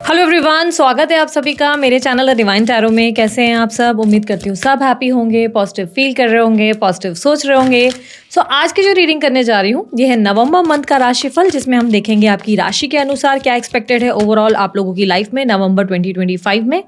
Hello everyone, स्वागत है आप सभी का मेरे चैनल द डिवाइन टैरो में। कैसे हैं आप सब? उम्मीद करती हूँ सब हैप्पी होंगे, पॉजिटिव फील कर रहे होंगे, पॉजिटिव सोच रहे होंगे। आज की जो रीडिंग करने जा रही हूँ ये है नवंबर मंथ का राशिफल, जिसमें हम देखेंगे आपकी राशि के अनुसार क्या एक्सपेक्टेड है ओवरऑल आप लोगों की लाइफ में नवंबर 2025 में।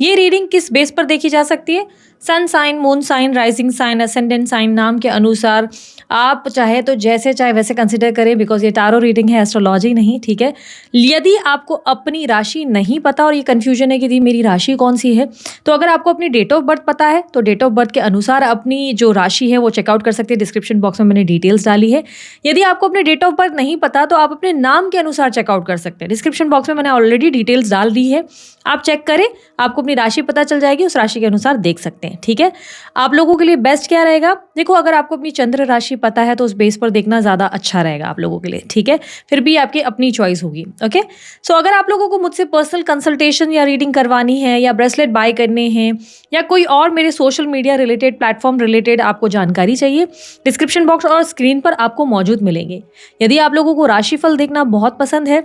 ये रीडिंग किस बेस पर देखी जा सकती है? Sun sign, moon sign, rising sign, ascendant sign नाम के अनुसार आप चाहे तो जैसे चाहे वैसे कंसिडर करें, बिकॉज ये टारो रीडिंग है, एस्ट्रोलॉजी नहीं, ठीक है। यदि आपको अपनी राशि नहीं पता और ये कंफ्यूजन है कि मेरी राशि कौन सी है, तो अगर आपको अपनी डेट ऑफ बर्थ पता है तो डेट ऑफ बर्थ के अनुसार अपनी जो राशि है वो चेकआउट कर सकते हैं। डिस्क्रिप्शन बॉक्स में मैंने डिटेल्स डाली है। यदि आपको अपने डेट ऑफ बर्थ नहीं पता तो आप अपने नाम के अनुसार चेकआउट कर सकते हैं। डिस्क्रिप्शन बॉक्स में मैंने ऑलरेडी डिटेल्स डाल दी है, आप चेक करें, आपको अपनी राशि पता चल जाएगी, उस राशि के अनुसार देख सकते हैं, ठीक है। आप लोगों के लिए बेस्ट क्या रहेगा? देखो, अगर आपको अपनी चंद्र राशि पता है तो उस बेस पर देखना ज़्यादा अच्छा रहेगा आप लोगों के लिए, ठीक है। फिर भी आपकी अपनी चॉइस होगी, ओके। अगर आप लोगों को मुझसे पर्सनल कंसल्टेशन या रीडिंग करवानी है या ब्रेसलेट बाय करने हैं या कोई और मेरे social media related platform related आपको जानकारी चाहिए, डिस्क्रिप्शन बॉक्स और स्क्रीन पर आपको मौजूद मिलेंगे। यदि आप लोगों को राशिफल देखना बहुत पसंद है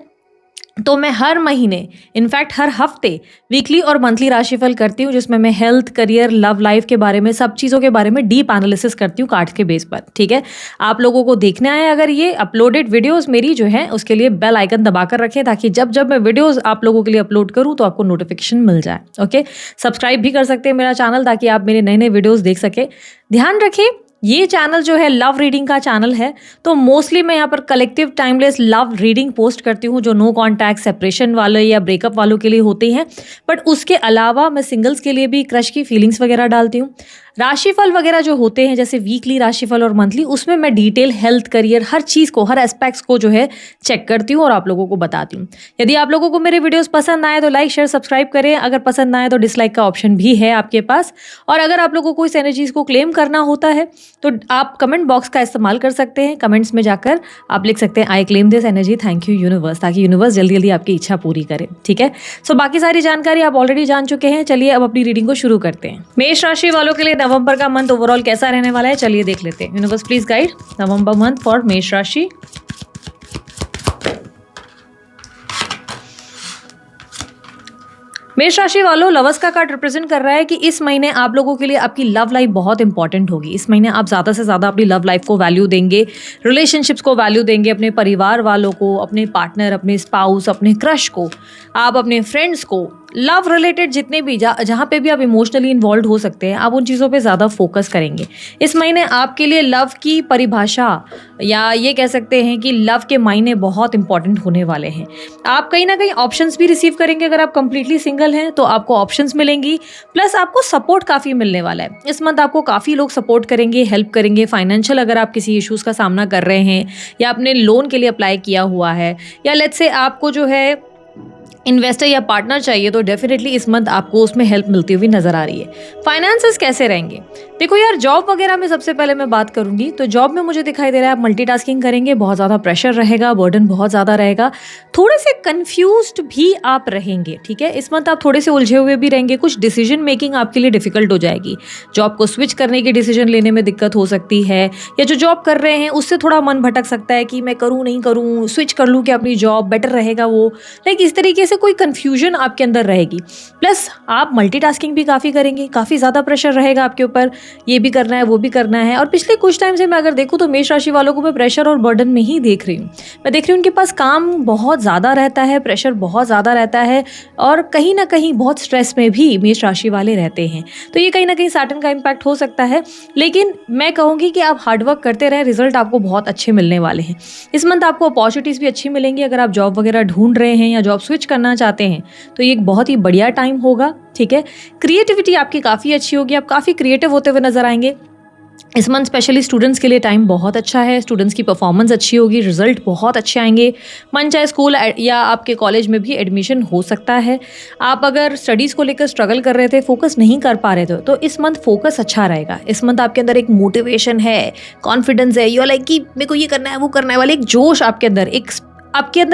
तो मैं हर महीने, इनफैक्ट हर हफ्ते वीकली और मंथली राशिफल करती हूँ, जिसमें मैं हेल्थ, करियर, लव लाइफ के बारे में, सब चीज़ों के बारे में डीप एनालिसिस करती हूँ कार्ड्स के बेस पर, ठीक है। आप लोगों को देखने आए अगर ये अपलोडेड वीडियोस मेरी जो है, उसके लिए बेल आइकन दबाकर रखें ताकि जब जब मैं वीडियोस आप लोगों के लिए अपलोड करूँ तो आपको नोटिफिकेशन मिल जाए, ओके। सब्सक्राइब भी कर सकते हैं मेरा चैनल ताकि आप मेरे नए नए वीडियोज़ देख सकें। ध्यान रखें, ये चैनल जो है लव रीडिंग का चैनल है, तो मोस्टली मैं यहाँ पर collective timeless love reading post करती हूँ जो नो कॉन्टैक्ट, सेपरेशन वाले या ब्रेकअप वालों के लिए होती हैं। बट उसके अलावा मैं सिंगल्स के लिए भी क्रश की फीलिंग्स वगैरह डालती हूँ। राशिफल वगैरह जो होते हैं जैसे वीकली राशिफल और मंथली, उसमें मैं डिटेल हेल्थ, करियर, हर चीज़ को, हर एस्पेक्ट्स को जो है चेक करती हूँ और आप लोगों को बताती हूँ। यदि आप लोगों को मेरे वीडियोस पसंद आए तो लाइक, शेयर, सब्सक्राइब करें। अगर पसंद आए तो डिसलाइक का ऑप्शन भी है आपके पास। और अगर आप लोगों को इस एनर्जीज को क्लेम करना होता है तो आप कमेंट बॉक्स का इस्तेमाल कर सकते हैं। कमेंट्स में जाकर आप लिख सकते हैं I claim this energy, thank you universe, ताकि यूनिवर्स जल्दी जल्दी आपकी इच्छा पूरी करे, ठीक है। बाकी सारी जानकारी आप ऑलरेडी जान चुके हैं। चलिए अब अपनी रीडिंग को शुरू करते हैं। मेष राशि वालों के लिए नवंबर का मंथ ओवरऑल कैसा रहने वाला है, चलिए देख लेते हैं। Universe please guide November month for मेष राशि। मेष राशि वालों, लवर्स का कार्ड रिप्रेजेंट कर रहा है कि इस महीने आप लोगों के लिए आपकी लव लाइफ बहुत इंपॉर्टेंट होगी। इस महीने आप ज़्यादा से ज़्यादा अपनी लव लाइफ को वैल्यू देंगे, रिलेशनशिप्स को वैल्यू देंगे, अपने परिवार वालों को, अपने पार्टनर, अपने स्पाउस, अपने क्रश को, आप अपने फ्रेंड्स को, लव रिलेटेड जितने भी जहाँ पे भी आप इमोशनली इन्वॉल्व हो सकते हैं, आप उन चीज़ों पे ज़्यादा फोकस करेंगे। इस महीने आपके लिए लव की परिभाषा या ये कह सकते हैं कि लव के मायने बहुत इंपॉर्टेंट होने वाले हैं। आप कहीं ना कहीं ऑप्शंस भी रिसीव करेंगे। अगर आप कंप्लीटली सिंगल हैं तो आपको ऑप्शंस मिलेंगी, प्लस आपको सपोर्ट काफ़ी मिलने वाला है। इस मंथ आपको काफ़ी लोग सपोर्ट करेंगे, हेल्प करेंगे। फाइनेंशियल अगर आप किसी इश्यूज़ का सामना कर रहे हैं या आपने लोन के लिए अप्लाई किया हुआ है या लेट्स से आपको जो है इन्वेस्टर या पार्टनर चाहिए, तो डेफिनेटली इस मंथ आपको उसमें हेल्प मिलती हुई नजर आ रही है। फाइनेंसेस कैसे रहेंगे? देखो यार, जॉब वगैरह में सबसे पहले मैं बात करूंगी तो जॉब में मुझे दिखाई दे रहा है आप मल्टीटास्किंग करेंगे, बहुत ज़्यादा प्रेशर रहेगा, बर्डन बहुत ज़्यादा रहेगा, थोड़े से कंफ्यूज्ड भी आप रहेंगे, ठीक है। इस मंथ आप थोड़े से उलझे हुए भी रहेंगे, कुछ डिसीजन मेकिंग आपके लिए डिफिकल्ट हो जाएगी। जॉब को स्विच करने के डिसीजन लेने में दिक्कत हो सकती है, या जो जॉब कर रहे हैं उससे थोड़ा मन भटक सकता है कि मैं करूँ नहीं करूँ, स्विच कर लूँ कि अपनी जॉब बेटर रहेगा वो, लाइक इस तरीके से कोई कंफ्यूजन आपके अंदर रहेगी। प्लस आप मल्टीटास्किंग भी काफ़ी करेंगे, काफ़ी ज़्यादा प्रेशर रहेगा आपके ऊपर, ये भी करना है वो भी करना है। और पिछले कुछ टाइम से मैं अगर देखूँ तो मेष राशि वालों को मैं प्रेशर और बर्डन में ही देख रही हूँ। मैं देख रही हूँ उनके पास काम बहुत ज़्यादा रहता है, प्रेशर बहुत ज़्यादा रहता है और कहीं ना कहीं बहुत स्ट्रेस में भी मेष राशि वाले रहते हैं। तो ये कहीं ना कहीं सैटर्न का इम्पैक्ट हो सकता है, लेकिन मैं कहूँगी कि आप हार्डवर्क करते रहें, रिजल्ट आपको बहुत अच्छे मिलने वाले हैं। इस मंथ आपको अपॉर्चुनिटीज़ भी अच्छी मिलेंगी। अगर आप जॉब वगैरह ढूंढ रहे हैं या जॉब स्विच करना चाहते हैं तो ये एक बहुत ही बढ़िया टाइम होगा, ठीक है। क्रिएटिविटी आपकी काफ़ी अच्छी होगी, आप काफ़ी क्रिएटिव होते हुए नजर आएंगे। इस मंथ स्पेशली स्टूडेंट्स के लिए टाइम बहुत अच्छा है। स्टूडेंट्स की परफॉर्मेंस अच्छी होगी, रिजल्ट बहुत अच्छे आएंगे। मन चाहे स्कूल या आपके कॉलेज में भी एडमिशन हो सकता है। आप अगर स्टडीज़ को लेकर स्ट्रगल कर रहे थे, फोकस नहीं कर पा रहे थे, तो इस मंथ फोकस अच्छा रहेगा। इस मंथ आपके अंदर एक मोटिवेशन है, कॉन्फिडेंस है, यू आर लाइक कि मेरे को ये करना है वो करना है वाले एक जोश आपके अंदर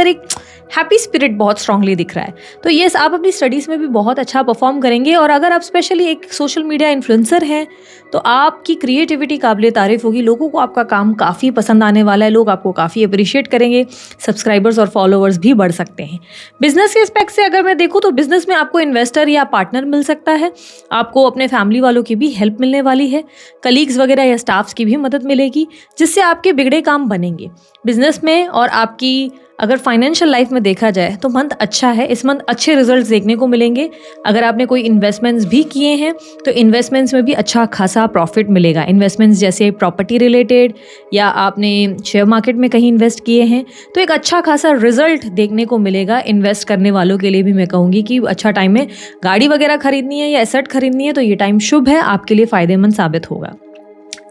एक हैप्पी स्पिरिट बहुत स्ट्रांगली दिख रहा है। तो येस, आप अपनी स्टडीज़ में भी बहुत अच्छा परफॉर्म करेंगे। और अगर आप स्पेशली एक सोशल मीडिया इन्फ्लुएंसर हैं तो आपकी क्रिएटिविटी काबिल तारीफ होगी, लोगों को आपका काम काफ़ी पसंद आने वाला है, लोग आपको काफ़ी अप्रिशिएट करेंगे, सब्सक्राइबर्स और फॉलोअर्स भी बढ़ सकते हैं। बिजनेस के एस्पेक्ट से अगर मैं देखूँ तो बिजनेस में आपको इन्वेस्टर या पार्टनर मिल सकता है, आपको अपने फैमिली वालों की भी हेल्प मिलने वाली है, कलीग्स वगैरह या स्टाफ्स की भी मदद मिलेगी, जिससे आपके बिगड़े काम बनेंगे बिजनेस में। और आपकी अगर फाइनेंशियल लाइफ में देखा जाए तो मंथ अच्छा है, इस मंथ अच्छे रिजल्ट्स देखने को मिलेंगे। अगर आपने कोई इन्वेस्टमेंट्स भी किए हैं तो इन्वेस्टमेंट्स में भी अच्छा खासा प्रॉफिट मिलेगा। इन्वेस्टमेंट्स जैसे प्रॉपर्टी रिलेटेड या आपने शेयर मार्केट में कहीं इन्वेस्ट किए हैं तो एक अच्छा खासा रिजल्ट देखने को मिलेगा। इन्वेस्ट करने वालों के लिए भी मैं कहूँगी कि अच्छा टाइम है, गाड़ी वगैरह खरीदनी है या एसेट खरीदनी है तो ये टाइम शुभ है, आपके लिए फ़ायदेमंद साबित होगा।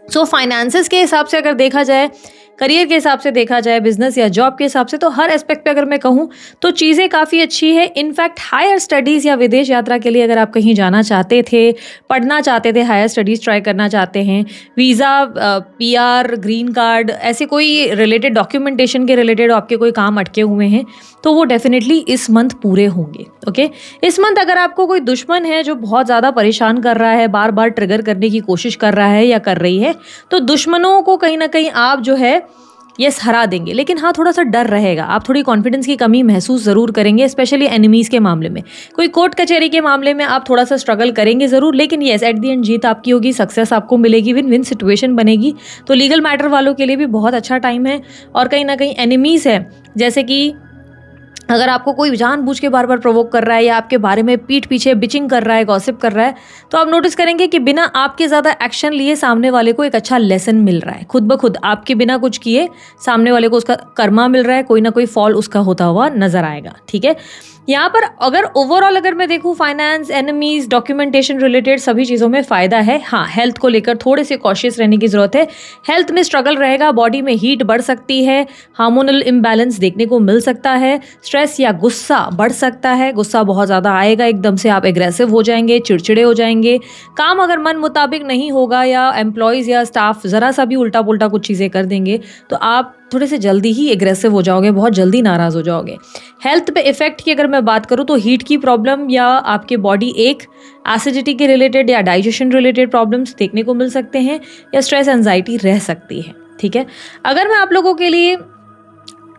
सो फाइनेंसेस के हिसाब से अगर देखा जाए, करियर के हिसाब से देखा जाए, बिजनेस या जॉब के हिसाब से, तो हर एस्पेक्ट पे अगर मैं कहूँ तो चीज़ें काफ़ी अच्छी है। इनफैक्ट हायर स्टडीज़ या विदेश यात्रा के लिए अगर आप कहीं जाना चाहते थे, पढ़ना चाहते थे, हायर स्टडीज़ ट्राई करना चाहते हैं, वीज़ा, पीआर, ग्रीन कार्ड, ऐसे कोई रिलेटेड डॉक्यूमेंटेशन के रिलेटेड आपके कोई काम अटके हुए हैं तो वो डेफिनेटली इस मंथ पूरे होंगे। ओके, इस मंथ अगर आपको कोई दुश्मन है जो बहुत ज़्यादा परेशान कर रहा है, बार बार ट्रिगर करने की कोशिश कर रहा है या कर रही है, तो दुश्मनों को कहीं ना कहीं आप जो है यस हरा देंगे। लेकिन हाँ, थोड़ा सा डर रहेगा, आप थोड़ी कॉन्फिडेंस की कमी महसूस ज़रूर करेंगे, स्पेशली एनिमीज़ के मामले में। कोई कोर्ट कचहरी के मामले में आप थोड़ा सा स्ट्रगल करेंगे ज़रूर, लेकिन यस एट दी एंड जीत आपकी होगी, सक्सेस आपको मिलेगी, विन विन सिचुएशन बनेगी। तो लीगल मैटर वालों के लिए भी बहुत अच्छा टाइम है। और कहीं ना कहीं एनिमीज़ है, जैसे कि अगर आपको कोई जानबूझ के बार बार प्रोवोक कर रहा है या आपके बारे में पीठ पीछे बिचिंग कर रहा है, गॉसिप कर रहा है, तो आप नोटिस करेंगे कि बिना आपके ज़्यादा एक्शन लिए सामने वाले को एक अच्छा लेसन मिल रहा है। खुद ब खुद आपके बिना कुछ किए सामने वाले को उसका कर्मा मिल रहा है, कोई ना कोई फॉल उसका होता हुआ नजर आएगा। ठीक है, यहाँ पर अगर ओवरऑल अगर मैं देखूँ, फाइनेंस, एनिमीज, डॉक्यूमेंटेशन रिलेटेड सभी चीज़ों में फ़ायदा है। हाँ, हेल्थ को लेकर थोड़े से कॉशियस रहने की ज़रूरत है। हेल्थ में स्ट्रगल रहेगा, बॉडी में हीट बढ़ सकती है, हार्मोनल इम्बैलेंस देखने को मिल सकता है, स्ट्रेस या गुस्सा बढ़ सकता है, गुस्सा बहुत ज़्यादा आएगा, एकदम से आप एग्रेसिव हो जाएंगे, चिड़चिड़े हो जाएंगे, काम अगर मन मुताबिक नहीं होगा या एम्प्लॉयज़ या स्टाफ ज़रा सा भी उल्टा पुल्टा कुछ चीज़ें कर देंगे तो आप थोड़े से जल्दी ही एग्रेसिव हो जाओगे, बहुत जल्दी नाराज़ हो जाओगे। हेल्थ पे इफेक्ट की अगर मैं बात करूँ तो हीट की प्रॉब्लम या आपके बॉडी एक, एसिडिटी के रिलेटेड या डाइजेशन रिलेटेड प्रॉब्लम्स देखने को मिल सकते हैं, या स्ट्रेस एंजाइटी रह सकती है। ठीक है, अगर मैं आप लोगों के लिए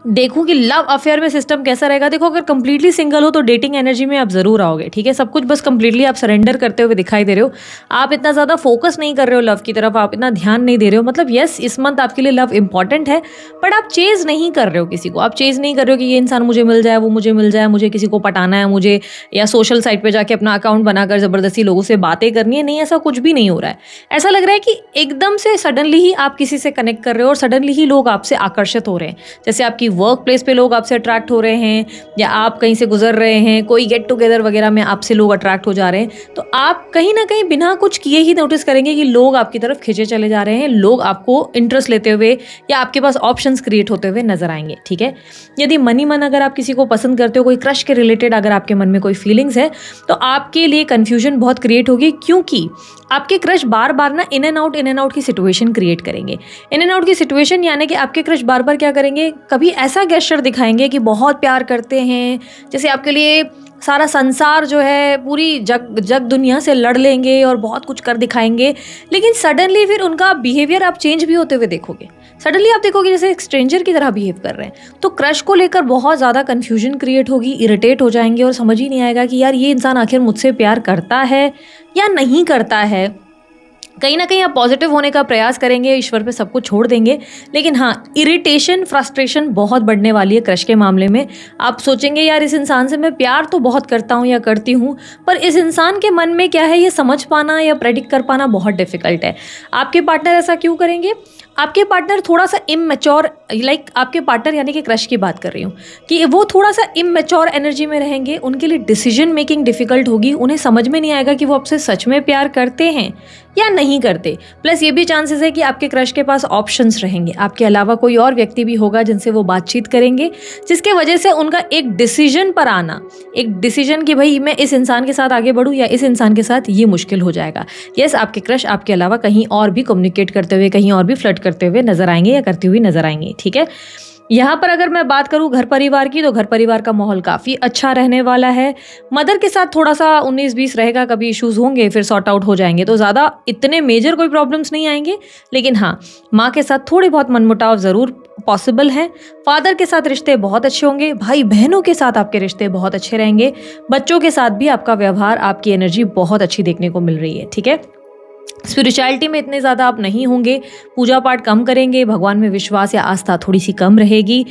देखूं कि लव अफेयर में सिस्टम कैसा रहेगा, देखो अगर कंप्लीटली सिंगल हो तो डेटिंग एनर्जी में आप ज़रूर आओगे। ठीक है, सब कुछ बस कंप्लीटली आप सरेंडर करते हुए दिखाई दे रहे हो, आप इतना ज़्यादा फोकस नहीं कर रहे हो लव की तरफ, आप इतना ध्यान नहीं दे रहे हो। मतलब यस, इस मंथ आपके लिए लव इंपॉर्टेंट है, बट आप चेज़ नहीं कर रहे हो किसी को, आप चेज़ नहीं कर रहे हो कि ये इंसान मुझे मिल जाए, वो मुझे मिल जाए, मुझे किसी को पटाना है, मुझे या सोशल साइट पर जाके अपना अकाउंट बनाकर ज़बरदस्ती लोगों से बातें करनी है। नहीं, ऐसा कुछ भी नहीं हो रहा है। ऐसा लग रहा है कि एकदम से सडनली ही आप किसी से कनेक्ट कर रहे हो और सडनली ही लोग आपसे आकर्षित हो रहे हैं। जैसे आपकी वर्क प्लेस पे लोग आपसे अट्रैक्ट हो रहे हैं, या आप कहीं से गुजर रहे हैं, कोई गेट टुगेदर वगैरह में आपसे लोग अट्रैक्ट हो जा रहे हैं, तो आप कहीं ना कहीं बिना कुछ किए ही नोटिस करेंगे कि लोग आपकी तरफ खींचे चले जा रहे हैं, लोग आपको इंटरेस्ट लेते हुए या आपके पास ऑप्शंस क्रिएट होते हुए नजर आएंगे। ठीक है, यदि मन ही मन अगर आप किसी को पसंद करते हो, कोई क्रश के रिलेटेड अगर आपके मन में कोई फीलिंग्स है, तो आपके लिए कन्फ्यूजन बहुत क्रिएट होगी, क्योंकि आपके क्रश बार बार ना इन एंड आउट की सिचुएशन क्रिएट करेंगे। इन एंड आउट की सिचुएशन यानी कि आपके क्रश बार बार क्या करेंगे, कभी ऐसा गेस्चर दिखाएंगे कि बहुत प्यार करते हैं, जैसे आपके लिए सारा संसार जो है, पूरी जग दुनिया से लड़ लेंगे और बहुत कुछ कर दिखाएंगे, लेकिन सडनली फिर उनका बिहेवियर आप चेंज भी होते हुए देखोगे। सडनली आप देखोगे जैसे एक स्ट्रेंजर की तरह बिहेव कर रहे हैं। तो क्रश को लेकर बहुत ज़्यादा कन्फ्यूजन क्रिएट होगी, इरिटेट हो जाएंगे और समझ ही नहीं आएगा कि यार ये इंसान आखिर मुझसे प्यार करता है या नहीं करता है। कहीं ना कहीं आप पॉजिटिव होने का प्रयास करेंगे, ईश्वर पे सब कुछ छोड़ देंगे, लेकिन हाँ, इरिटेशन, फ्रस्ट्रेशन बहुत बढ़ने वाली है क्रश के मामले में। आप सोचेंगे यार इस इंसान से मैं प्यार तो बहुत करता हूँ या करती हूँ, पर इस इंसान के मन में क्या है ये समझ पाना या प्रेडिक्ट कर पाना बहुत डिफिकल्ट है। आपके पार्टनर ऐसा क्यों करेंगे? आपके पार्टनर थोड़ा सा इमैच्योर, आपके पार्टनर यानी कि क्रश की बात कर रही हूँ, कि वो थोड़ा सा इमैच्योर एनर्जी में रहेंगे, उनके लिए डिसीजन मेकिंग डिफिकल्ट होगी, उन्हें समझ में नहीं आएगा कि वो आपसे सच में प्यार करते हैं या नहीं करते। प्लस ये भी चांसेस है कि आपके क्रश के पास ऑप्शंस रहेंगे, आपके अलावा कोई और व्यक्ति भी होगा जिनसे वो बातचीत करेंगे, जिसके वजह से उनका एक डिसीजन पर आना, एक डिसीजन कि भाई मैं इस इंसान के साथ आगे बढ़ूँ या इस इंसान के साथ, ये मुश्किल हो जाएगा। यस, आपके क्रश आपके अलावा कहीं और भी कम्युनिकेट करते हुए, कहीं और भी फ्लर्ट करते हुए नजर आएंगे या करती हुई नजर आएंगे। ठीक है, यहाँ पर अगर मैं बात करूँ घर परिवार की, तो घर परिवार का माहौल काफ़ी अच्छा रहने वाला है। मदर के साथ थोड़ा-सा 19-20 रहेगा, कभी इश्यूज़ होंगे, फिर सॉर्ट आउट हो जाएँगे, तो ज़्यादा इतने मेजर कोई प्रॉब्लम्स नहीं आएँगे। लेकिन हाँ, माँ के साथ थोड़ी बहुत मनमुटाव ज़रूर पॉसिबल हैं। फादर के साथ रिश्ते बहुत अच्छे होंगे, भाई-बहनों के साथ आपके रिश्ते बहुत अच्छे रहेंगे। बच्चों के साथ भी आपका व्यवहार, आपकी एनर्जी बहुत अच्छी देखने को मिल रही है, ठीक है? स्पिरिचुअलिटी में इतने ज़्यादा आप नहीं होंगे, पूजा पाठ कम करेंगे, भगवान में विश्वास या आस्था थोड़ी सी कम रहेगी।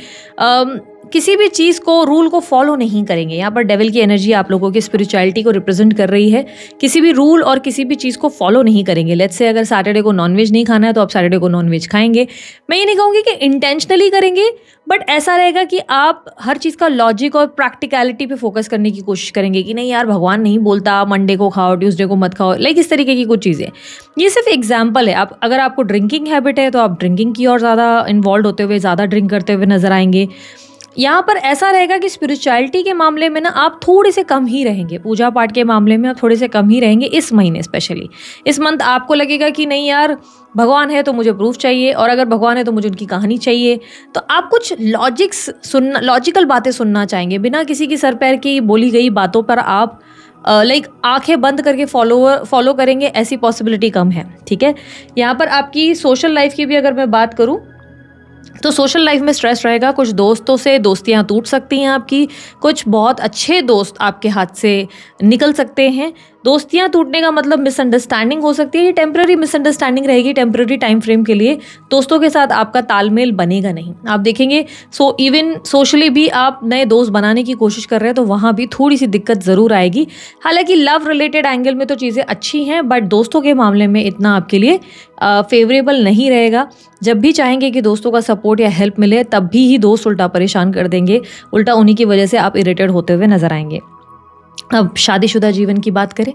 किसी भी चीज़ को, रूल को फॉलो नहीं करेंगे। यहाँ पर डेविल की एनर्जी आप लोगों की स्पिरिचुअलिटी को रिप्रेजेंट कर रही है। किसी भी रूल और किसी भी चीज़ को फॉलो नहीं करेंगे। लेट्स से अगर सैटरडे को नॉनवेज नहीं खाना है तो आप सैटरडे को नॉनवेज खाएंगे। मैं ये नहीं कहूँगी कि इंटेंशनली करेंगे, बट ऐसा रहेगा कि आप हर चीज़ का लॉजिक और प्रैक्टिकलिटी पे फोकस करने की कोशिश करेंगे कि नहीं यार, भगवान नहीं बोलता मंडे को खाओ, ट्यूसडे को मत खाओ, लाइक इस तरीके की कुछ चीज़ें। ये सिर्फ एग्जाम्पल है। आप अगर आपको ड्रिंकिंग हैबिट है तो आप ड्रिंकिंग की और ज़्यादा इन्वॉल्व होते हुए, ज़्यादा ड्रिंक करते हुए नजर आएंगे। यहाँ पर ऐसा रहेगा कि स्पिरिचुअलिटी के मामले में ना आप थोड़े से कम ही रहेंगे, पूजा पाठ के मामले में आप थोड़े से कम ही रहेंगे इस महीने। स्पेशली इस मंथ आपको लगेगा कि नहीं यार, भगवान है तो मुझे प्रूफ चाहिए, और अगर भगवान है तो मुझे उनकी कहानी चाहिए। तो आप कुछ लॉजिकल बातें सुनना चाहेंगे, बिना किसी की सर पैर की बोली गई बातों पर आप आंखें बंद करके फॉलो करेंगे, ऐसी पॉसिबिलिटी कम है, ठीक है। यहाँ पर आपकी सोशल लाइफ की भी अगर मैं बात करूँ तो सोशल लाइफ में स्ट्रेस रहेगा। कुछ दोस्तों से दोस्तियां टूट सकती हैं आपकी, कुछ बहुत अच्छे दोस्त आपके हाथ से निकल सकते हैं। दोस्तियां टूटने का मतलब मिसअंडरस्टैंडिंग हो सकती है। ये टेम्पररी मिसअंडरस्टैंडिंग रहेगी, टेम्पररी टाइम फ्रेम के लिए। दोस्तों के साथ आपका तालमेल बनेगा नहीं, आप देखेंगे। इवन सोशली भी आप नए दोस्त बनाने की कोशिश कर रहे हैं तो वहाँ भी थोड़ी सी दिक्कत ज़रूर आएगी। हालांकि लव रिलेटेड एंगल में तो चीज़ें अच्छी हैं, बट दोस्तों के मामले में इतना आपके लिए फेवरेबल नहीं रहेगा। जब भी चाहेंगे कि दोस्तों का सपोर्ट या हेल्प मिले, तब भी ही दोस्त उल्टा परेशान कर देंगे, उल्टा उन्हीं की वजह से आप इरिटेट होते हुए नजर आएंगे। अब शादीशुदा जीवन की बात करें,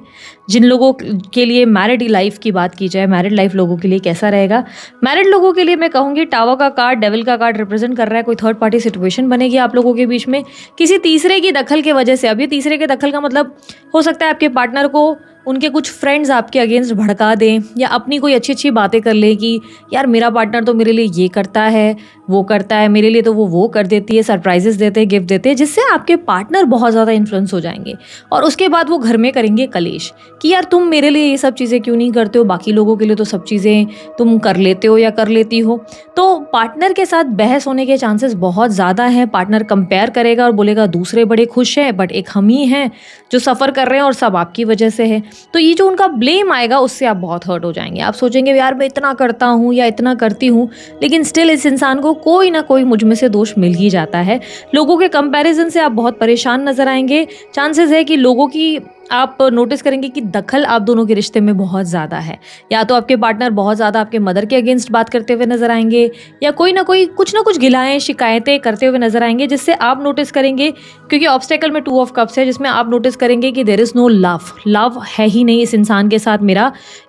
जिन लोगों के लिए मैरिड लाइफ की बात की जाए, मैरिड लाइफ लोगों के लिए कैसा रहेगा? मैरिड लोगों के लिए मैं कहूँगी टावर का कार्ड, डेविल का कार्ड रिप्रेजेंट कर रहा है। कोई थर्ड पार्टी सिचुएशन बनेगी आप लोगों के बीच में किसी तीसरे की दखल की वजह से। अब ये तीसरे के दखल का मतलब हो सकता है आपके पार्टनर को उनके कुछ फ्रेंड्स आपके अगेंस्ट भड़का दें, या अपनी कोई अच्छी अच्छी बातें कर ले कि यार मेरा पार्टनर तो मेरे लिए ये करता है, वो करता है, मेरे लिए तो वो कर देती है, सरप्राइजेस देते हैं, गिफ्ट देते हैं, जिससे आपके पार्टनर बहुत ज़्यादा इन्फ्लुएंस हो जाएंगे। और उसके बाद वो घर में करेंगे कलेश कि यार तुम मेरे लिए ये सब चीज़ें क्यों नहीं करते हो, बाकी लोगों के लिए तो सब चीज़ें तुम कर लेते हो या कर लेती हो। तो पार्टनर के साथ बहस होने के चांसेस बहुत ज़्यादा हैं। पार्टनर कंपेयर करेगा और बोलेगा दूसरे बड़े खुश हैं, बट एक हम ही हैं जो सफ़र कर रहे हैं और सब आपकी वजह से है। तो ये जो उनका ब्लेम आएगा, उससे आप बहुत हर्ट हो जाएंगे। आप सोचेंगे यार मैं इतना करता हूँ या इतना करती हूँ, लेकिन स्टिल इस इंसान को कोई ना कोई मुझ में से दोष मिल ही जाता है। लोगों के कंपैरिजन से आप बहुत परेशान नजर आएंगे। चांसेस है कि लोगों की आप नोटिस करेंगे कि दखल आप दोनों के रिश्ते में बहुत ज़्यादा है। या तो आपके पार्टनर बहुत ज़्यादा आपके मदर के अगेंस्ट बात करते हुए नजर आएंगे, या कोई ना कुछ गिलाएं शिकायतें करते हुए नजर आएंगे, जिससे आप नोटिस करेंगे, क्योंकि ऑब्स्टेकल में 2 ऑफ कप्स है, जिसमें आप नोटिस करेंगे कि देयर इज़ नो लव है ही नहीं इस इंसान के साथ।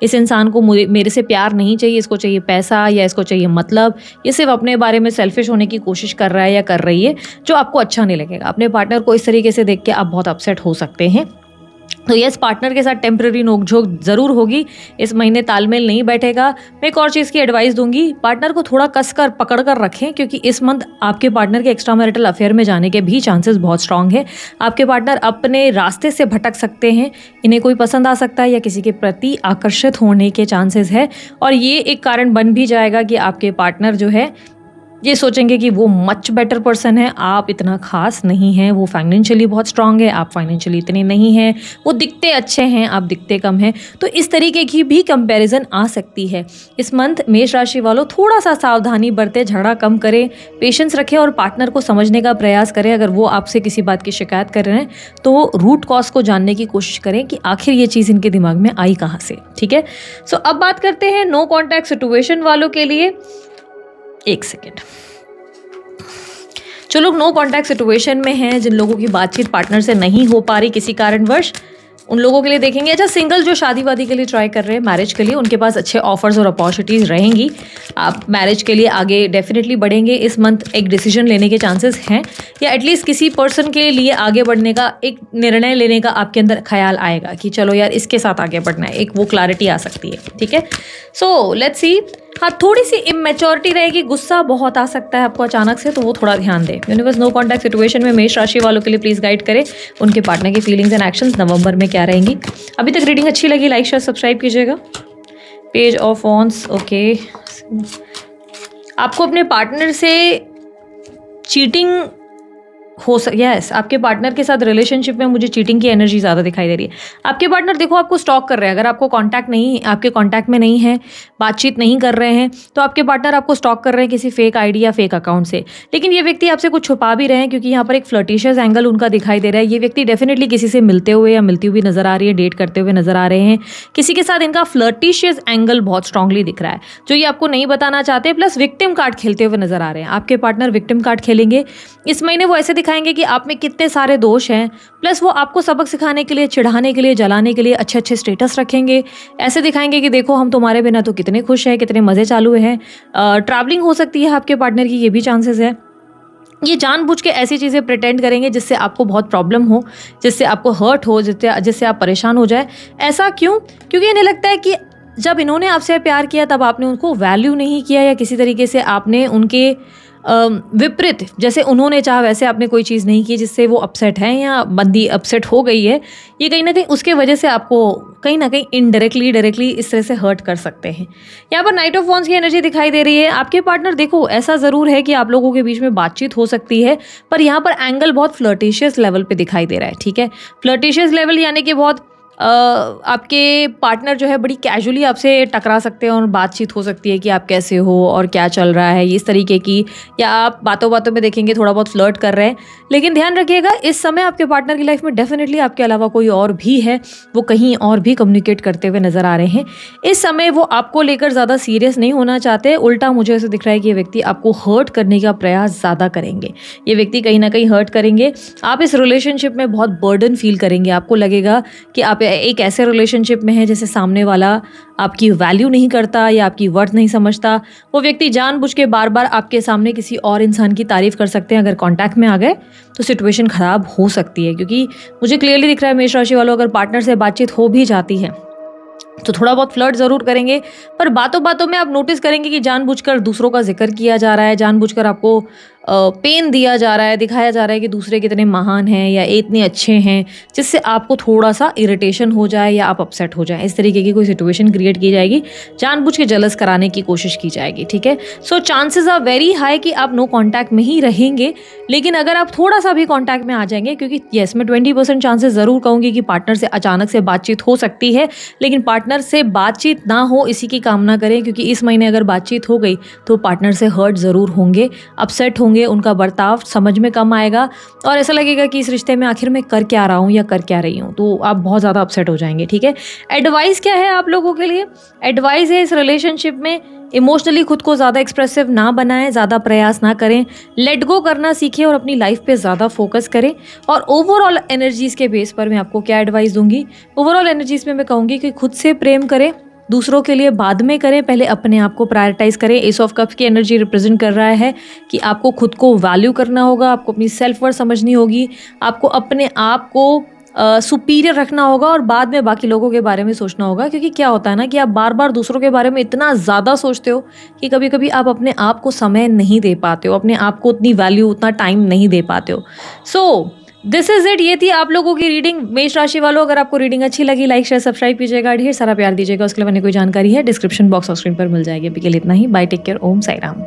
इस इंसान को मेरे से प्यार नहीं चाहिए, इसको चाहिए पैसा या इसको चाहिए मतलब, ये सिर्फ अपने बारे में सेल्फिश होने की कोशिश कर रहा है या कर रही है, जो आपको अच्छा नहीं लगेगा। अपने पार्टनर को इस तरीके से देख के आप बहुत अपसेट हो सकते हैं। तो यस, पार्टनर के साथ टेम्पररी नोकझोंक ज़रूर होगी इस महीने, तालमेल नहीं बैठेगा। मैं एक और चीज़ की एडवाइस दूंगी, पार्टनर को थोड़ा कसकर पकड़ कर रखें, क्योंकि इस मंथ आपके पार्टनर के एक्स्ट्रा मैरिटल अफेयर में जाने के भी चांसेस बहुत स्ट्रांग है। आपके पार्टनर अपने रास्ते से भटक सकते हैं, इन्हें कोई पसंद आ सकता है या किसी के प्रति आकर्षित होने के चांसेस है, और ये एक कारण बन भी जाएगा कि आपके पार्टनर जो है ये सोचेंगे कि वो मच बेटर पर्सन है, आप इतना खास नहीं हैं। वो फाइनेंशियली बहुत स्ट्रांग है, आप फाइनेंशियली इतने नहीं हैं। वो दिखते अच्छे हैं, आप दिखते कम हैं। तो इस तरीके की भी कंपैरिजन आ सकती है। इस मंथ मेष राशि वालों थोड़ा सा सावधानी बरतें, झगड़ा कम करें, पेशेंस रखें और पार्टनर को समझने का प्रयास करें। अगर वो आपसे किसी बात की शिकायत कर रहे हैं तो रूट कॉज को जानने की कोशिश करें कि आखिर ये चीज़ इनके दिमाग में आई कहाँ से। ठीक है, सो अब बात करते हैं नो कॉन्टैक्ट सिचुएशन वालों के लिए। एक सेकेंड, जो लोग नो कॉन्टैक्ट सिचुएशन में हैं, जिन लोगों की बातचीत पार्टनर से नहीं हो पा रही किसी कारणवश, उन लोगों के लिए देखेंगे। अच्छा, सिंगल जो शादी वादी के लिए ट्राई कर रहे हैं, मैरिज के लिए, उनके पास अच्छे ऑफर्स और अपॉर्चुनिटीज़ रहेंगी। आप मैरिज के लिए आगे डेफिनेटली बढ़ेंगे इस मंथ। एक डिसीजन लेने के चांसेस हैं, या एटलीस्ट किसी पर्सन के लिए आगे बढ़ने का एक निर्णय लेने का आपके अंदर ख्याल आएगा कि चलो यार इसके साथ आगे बढ़ना है, एक वो क्लैरिटी आ सकती है। ठीक है, सो लेट्स सी हाँ, थोड़ी-सी इमैच्योरिटी रहेगी, गुस्सा बहुत आ सकता है आपको अचानक से, तो वो थोड़ा ध्यान दें। यूनिवर्स नो कॉन्टैक्ट सिचुएशन में मेष राशि वालों के लिए प्लीज़ गाइड करें, उनके पार्टनर की फीलिंग्स एंड एक्शंस नवंबर में क्या रहेंगी। अभी तक रीडिंग अच्छी लगी, लाइक शेयर सब्सक्राइब कीजिएगा। Page of wands, okay. आपको अपने पार्टनर से चीटिंग यस, आपके पार्टनर के साथ रिलेशनशिप में मुझे चीटिंग की एनर्जी ज़्यादा दिखाई दे रही है। आपके पार्टनर देखो आपको स्टॉक कर रहे हैं, अगर आपको आपके कांटेक्ट में नहीं है, बातचीत नहीं कर रहे हैं, तो आपके पार्टनर आपको स्टॉक कर रहे हैं किसी फेक आईडी या फेक अकाउंट से। लेकिन ये व्यक्ति आपसे कुछ छुपा भी रहे हैं, क्योंकि यहाँ पर एक फ्लर्टिशियस एंगल उनका दिखाई दे रहा है। ये व्यक्ति डेफिनेटली किसी से मिलते हुए या मिलती हुई नजर आ रही है, डेट करते हुए नजर आ रहे हैं। किसी के साथ इनका फ्लर्टिशियस एंगल बहुत स्ट्रांगली दिख रहा है, जो ये आपको नहीं बताना चाहते। प्लस विक्टिम कार्ड खेलते हुए नजर आ रहे हैं। आपके पार्टनर विक्टिम कार्ड खेलेंगे इस महीने। वो ऐसे दिखाएंगे कि आप में कितने सारे दोष हैं, प्लस वो आपको सबक सिखाने के लिए, चिढ़ाने के लिए, जलाने के लिए अच्छे अच्छे स्टेटस रखेंगे। ऐसे दिखाएंगे कि देखो हम तुम्हारे बिना तो कितने खुश हैं, कितने मज़े चालू हैं। ट्रैवलिंग हो सकती है आपके पार्टनर की, ये भी चांसेस है। ये जानबूझ के ऐसी चीज़ें प्रिटेंड करेंगे जिससे आपको बहुत प्रॉब्लम हो, जिससे आपको हर्ट हो, जिससे आप परेशान हो जाए। ऐसा क्यों? क्योंकि इन्हें लगता है कि जब इन्होंने आपसे प्यार किया तब आपने उनको वैल्यू नहीं किया, या किसी तरीके से आपने उनके विपरीत, जैसे उन्होंने चाहा वैसे आपने कोई चीज़ नहीं की जिससे वो अपसेट हैं या बंदी अपसेट हो गई है। ये कहीं ना कहीं उसके वजह से आपको कहीं ना कहीं इनडायरेक्टली डायरेक्टली इस तरह से हर्ट कर सकते हैं। यहाँ पर नाइट ऑफ वॉन्ड्स की एनर्जी दिखाई दे रही है। आपके पार्टनर देखो ऐसा ज़रूर है कि आप लोगों के बीच में बातचीत हो सकती है, पर यहाँ पर एंगल बहुत फ्लर्टिशियस लेवल पे दिखाई दे रहा है। ठीक है, फ्लर्टिशियस लेवल यानी कि बहुत आपके पार्टनर जो है बड़ी कैजुअली आपसे टकरा सकते हैं और बातचीत हो सकती है कि आप कैसे हो और क्या चल रहा है, इस तरीके की। या आप बातों बातों में देखेंगे थोड़ा बहुत फ्लर्ट कर रहे हैं। लेकिन ध्यान रखिएगा, इस समय आपके पार्टनर की लाइफ में डेफिनेटली आपके अलावा कोई और भी है, वो कहीं और भी कम्युनिकेट करते हुए नजर आ रहे हैं। इस समय वो आपको लेकर ज़्यादा सीरियस नहीं होना चाहते, उल्टा मुझे ऐसे दिख रहा है कि ये व्यक्ति आपको हर्ट करने का प्रयास ज़्यादा करेंगे। ये व्यक्ति कहीं ना कहीं हर्ट करेंगे। आप इस रिलेशनशिप में बहुत बर्डन फील करेंगे। आपको लगेगा कि आप एक ऐसे रिलेशनशिप में है जैसे सामने वाला आपकी वैल्यू नहीं करता या आपकी वर्थ नहीं समझता। वो व्यक्ति जानबूझ के बार बार आपके सामने किसी और इंसान की तारीफ कर सकते हैं। अगर कांटेक्ट में आ गए तो सिचुएशन खराब हो सकती है, क्योंकि मुझे क्लियरली दिख रहा है मेष राशि वालों, अगर पार्टनर से बातचीत हो भी जाती है तो थोड़ा बहुत फ्लर्ट ज़रूर करेंगे, पर बातों बातों में आप नोटिस करेंगे कि जानबूझकर दूसरों का जिक्र किया जा रहा है, जानबूझकर आपको पेन दिया जा रहा है, दिखाया जा रहा है कि दूसरे कितने महान हैं या इतने अच्छे हैं, जिससे आपको थोड़ा सा इरिटेशन हो जाए या आप अपसेट हो जाए। इस तरीके की कोई सिचुएशन क्रिएट की जाएगी, जानबूझ के जलस कराने की कोशिश की जाएगी। ठीक है, so chances are very high कि आप नो कॉन्टैक्ट में ही रहेंगे। लेकिन अगर आप थोड़ा सा भी कॉन्टैक्ट में आ जाएंगे, क्योंकि येस मैं 20% चांसेस ज़रूर कहूँगी कि पार्टनर से अचानक से बातचीत हो सकती है, लेकिन पार्टनर से बातचीत ना हो इसी की कामना करें, क्योंकि इस महीने अगर बातचीत हो गई तो पार्टनर से हर्ट ज़रूर होंगे, अपसेट होंगे, उनका बर्ताव समझ में कम आएगा और ऐसा लगेगा कि इस रिश्ते में आखिर मैं कर क्या रहा हूँ या कर क्या रही हूँ, तो आप बहुत ज़्यादा अपसेट हो जाएंगे। ठीक है, एडवाइस क्या है आप लोगों के लिए? एडवाइस है इस रिलेशनशिप में इमोशनली खुद को ज़्यादा एक्सप्रेसिव ना बनाएं, ज़्यादा प्रयास ना करें, लेट गो करना सीखें और अपनी लाइफ पे ज़्यादा फोकस करें। और ओवरऑल एनर्जीज़ के बेस पर मैं आपको क्या एडवाइस दूंगी? ओवरऑल एनर्जीज़ में मैं कहूँगी कि खुद से प्रेम करें, दूसरों के लिए बाद में करें, पहले अपने आप को प्रायोरिटाइज करें। एस ऑफ कप्स की एनर्जी रिप्रेजेंट कर रहा है कि आपको खुद को वैल्यू करना होगा, आपको अपनी सेल्फ वर्थ समझनी होगी, आपको अपने आप को सुपीरियर रखना होगा और बाद में बाकी लोगों के बारे में सोचना होगा। क्योंकि क्या होता है ना कि आप बार बार दूसरों के बारे में इतना ज़्यादा सोचते हो कि कभी कभी आप अपने आप को समय नहीं दे पाते हो, अपने आप को उतनी वैल्यू, उतना टाइम नहीं दे पाते हो। सो दिस इज इट, ये थी आप लोगों की रीडिंग। मेष राशि वालों, अगर आपको रीडिंग अच्छी लगी लाइक शेयर सब्सक्राइब कीजिएगा, ढेर सारा प्यार दीजिएगा। उसके लिए मैंने कोई जानकारी है डिस्क्रिप्शन बॉक्स और स्क्रीन पर मिल जाएगी। अभी के लिए इतना ही, बाय, टेक केयर, ओम साई राम।